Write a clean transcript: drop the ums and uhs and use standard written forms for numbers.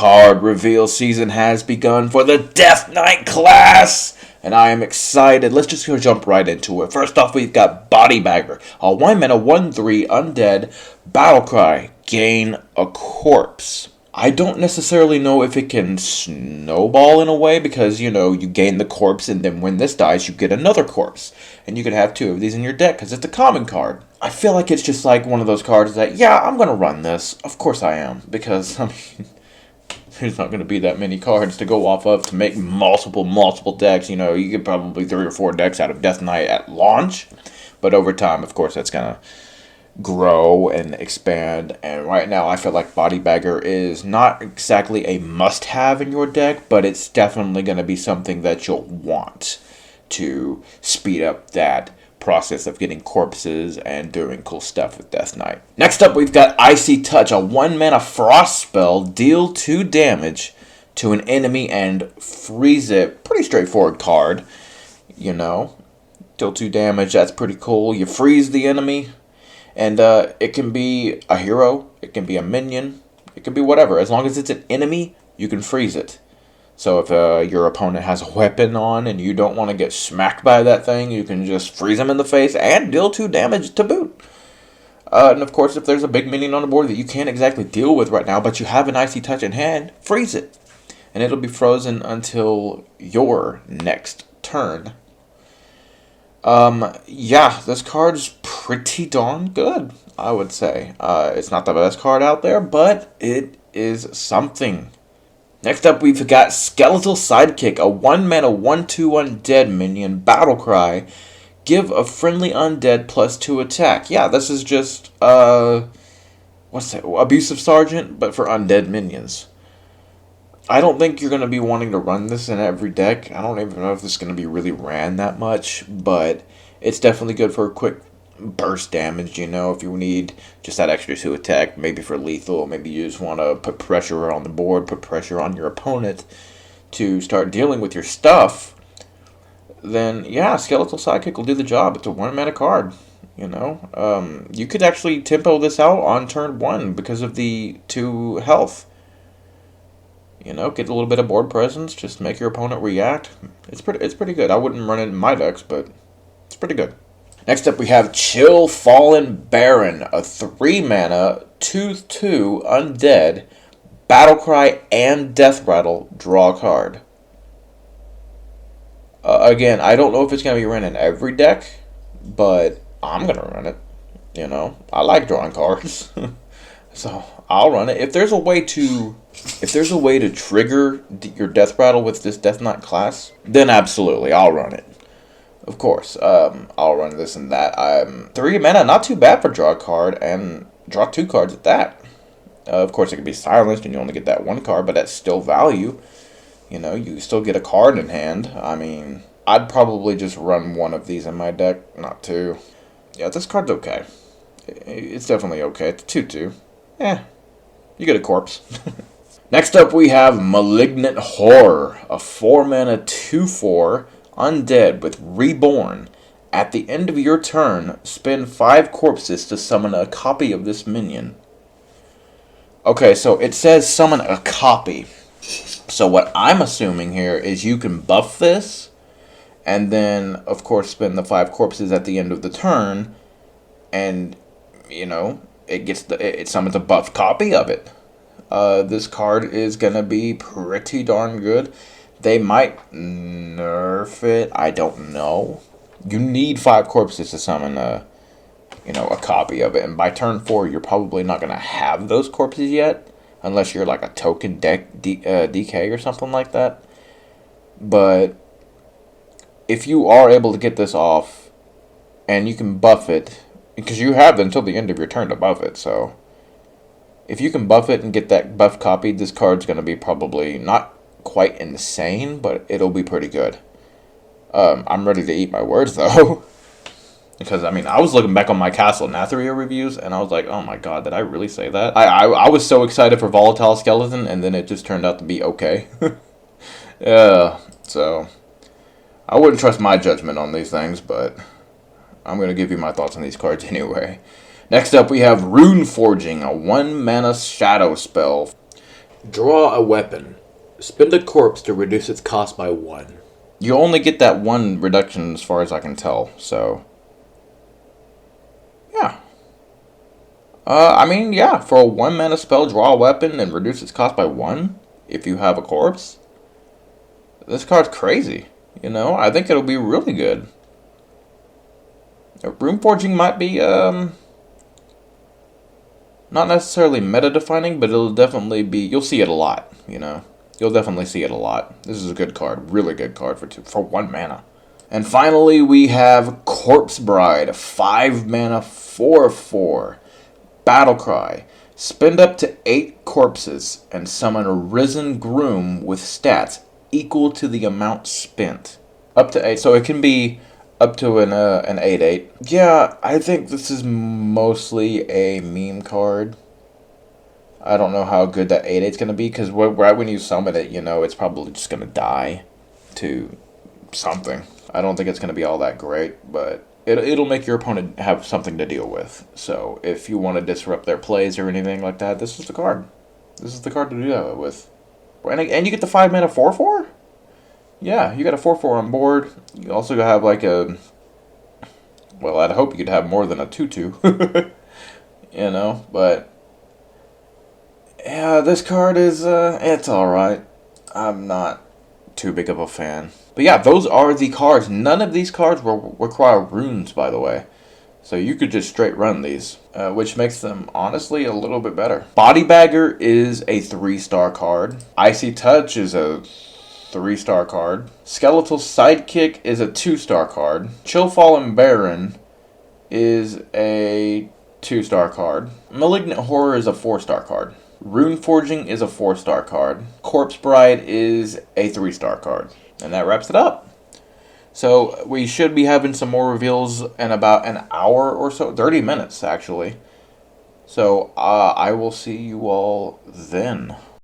Card reveal season has begun for the Death Knight class, and I am excited. Let's just go jump right into it. First off, we've got Body Bagger, a 1-mana 1/3 undead battlecry. Gain a corpse. I don't necessarily know if it can snowball in a way because, you gain the corpse and then when this dies, you get another corpse. And you can have 2 of these in your deck because it's a common card. I feel like it's just like one of those cards that, yeah, I'm going to run this. Of course I am. Because, there's not going to be that many cards to go off of to make multiple decks. You get probably 3 or 4 decks out of Death Knight at launch. But over time, of course, that's going to grow and expand, and right now I feel like Body Bagger is not exactly a must-have in your deck, but it's definitely going to be something that you'll want to speed up that process of getting corpses and doing cool stuff with Death Knight. Next up, we've got Icy Touch, a 1-mana frost spell. Deal 2 damage to an enemy and freeze it. Pretty straightforward card, Deal 2 damage, that's pretty cool. You freeze the enemy. And it can be a hero, it can be a minion, it can be whatever. As long as it's an enemy, you can freeze it. So if your opponent has a weapon on and you don't want to get smacked by that thing, you can just freeze them in the face and deal 2 damage to boot. And of course, if there's a big minion on the board that you can't exactly deal with right now, but you have an Icy Touch in hand, freeze it. And it'll be frozen until your next turn. Yeah, this card's pretty darn good, I would say. It's not the best card out there, but it is something. Next up, we've got Skeletal Sidekick, a 1-mana 1/2 undead minion battlecry. Give a friendly undead +2 attack. Yeah, this is just, Abusive Sergeant, but for undead minions. I don't think you're going to be wanting to run this in every deck. I don't even know if this is going to be really ran that much, but it's definitely good for quick burst damage, if you need just that extra 2 attack, maybe for lethal, maybe you just want to put pressure on the board, put pressure on your opponent to start dealing with your stuff, then yeah, Skeletal Sidekick will do the job. It's a 1-mana card, You could actually tempo this out on turn 1 because of the 2 health. Get a little bit of board presence, just make your opponent react. It's pretty good. I wouldn't run it in my decks, but it's pretty good. Next up, we have Chill Fallen Baron, a 3-mana 2/2 undead battlecry and death rattle. Draw a card. Again, I don't know if it's gonna be run in every deck, but I'm gonna run it. I like drawing cards, so I'll run it. If there's a way to trigger your death rattle with this Death Knight class, then absolutely, I'll run it. Of course, I'll run this and that. 3 mana, not too bad for draw a card, and draw 2 cards at that. Of course, it can be silenced, and you only get that 1 card, but that's still value. You still get a card in hand. I mean, I'd probably just run 1 of these in my deck, not 2. Yeah, this card's okay. It's definitely okay. It's 2/2. You get a corpse. Next up, we have Malignant Horror, a 4-mana 2/4 undead with Reborn. At the end of your turn, spend 5 corpses to summon a copy of this minion. Okay, so it says summon a copy. So what I'm assuming here is you can buff this, and then, of course, spend the 5 corpses at the end of the turn, and, it summons a buff copy of it. This card is going to be pretty darn good. They might nerf it. I don't know. You need 5 corpses to summon a copy of it. And by turn 4, you're probably not going to have those corpses yet. Unless you're like a token deck DK or something like that. But if you are able to get this off, and you can buff it, because you have until the end of your turn to buff it, so if you can buff it and get that buff copied, this card's going to be probably not quite insane, but it'll be pretty good. I'm ready to eat my words, though. Because, I was looking back on my Castle Nathria reviews, and I was like, oh my god, did I really say that? I was so excited for Volatile Skeleton, and then it just turned out to be okay. Yeah, so I wouldn't trust my judgment on these things, but I'm going to give you my thoughts on these cards anyway. Next up, we have Rune Forging, a 1-mana shadow spell. Draw a weapon. Spend a corpse to reduce its cost by 1. You only get that 1 reduction as far as I can tell, so... Yeah. I mean, yeah, for a 1 mana spell, draw a weapon and reduce its cost by 1 if you have a corpse. This card's crazy, you know? I think it'll be really good. Rune Forging might be, not necessarily meta-defining, but it'll definitely be... You'll see it a lot, you know? You'll definitely see it a lot. This is a good card. Really good card for 1 mana. And finally, we have Corpse Bride. 5 mana, 4/4. Battlecry. Spend up to 8 corpses and summon a Risen Groom with stats equal to the amount spent. Up to 8. So it can be up to an 8/8. Yeah, I think this is mostly a meme card. I don't know how good that 8/8's going to be, because right when you summon it, you know, it's probably just going to die to something. I don't think it's going to be all that great, but it'll make your opponent have something to deal with. So if you want to disrupt their plays or anything like that, this is the card. This is the card to do that with. And you get the 5 mana 4/4? Yeah, you got a 4/4 on board. You also have like a... Well, I'd hope you could have more than a 2/2. You know, but... Yeah, this card is, it's alright. I'm not too big of a fan. But yeah, those are the cards. None of these cards will require runes, by the way. So you could just straight run these, which makes them, honestly, a little bit better. Bodybagger is a 3-star card. Icy Touch is a 3-star card. Skeletal Sidekick is a 2-star card. Chillfallen Baron is a 2-star card. Malignant Horror is a 4-star card. Rune Forging is a 4-star card. Corpse Bride is a 3-star card. And that wraps it up. So we should be having some more reveals in about an hour or so. 30 minutes, actually. So I will see you all then.